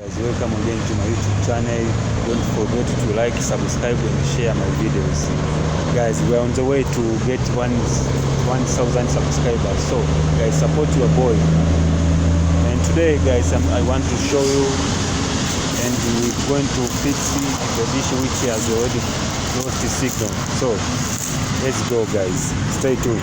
Guys, welcome again to my YouTube channel. Don't forget to like, subscribe and share my videos. Guys, we're on the way to get 1,000 subscribers. So guys, support your boy. And today guys, I want to show you, and we're going to fix the dish which has already lost the signal. So let's go guys, stay tuned.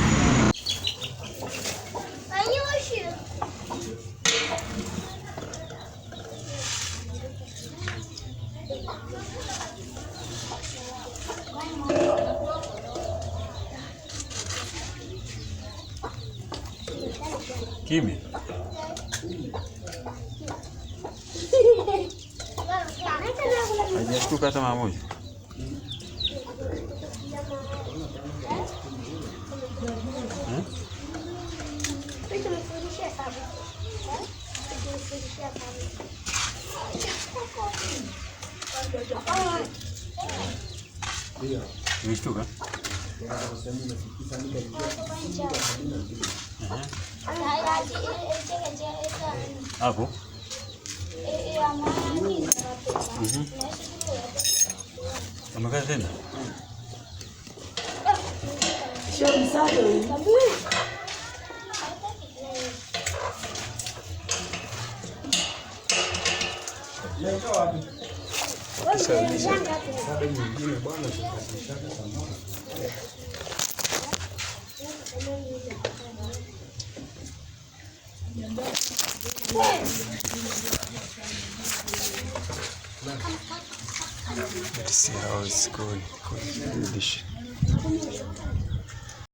Kimi. Hajashtuka hata mara moja. Umeshtuka? Hapo? Amekaa tena? Let's see how it's going.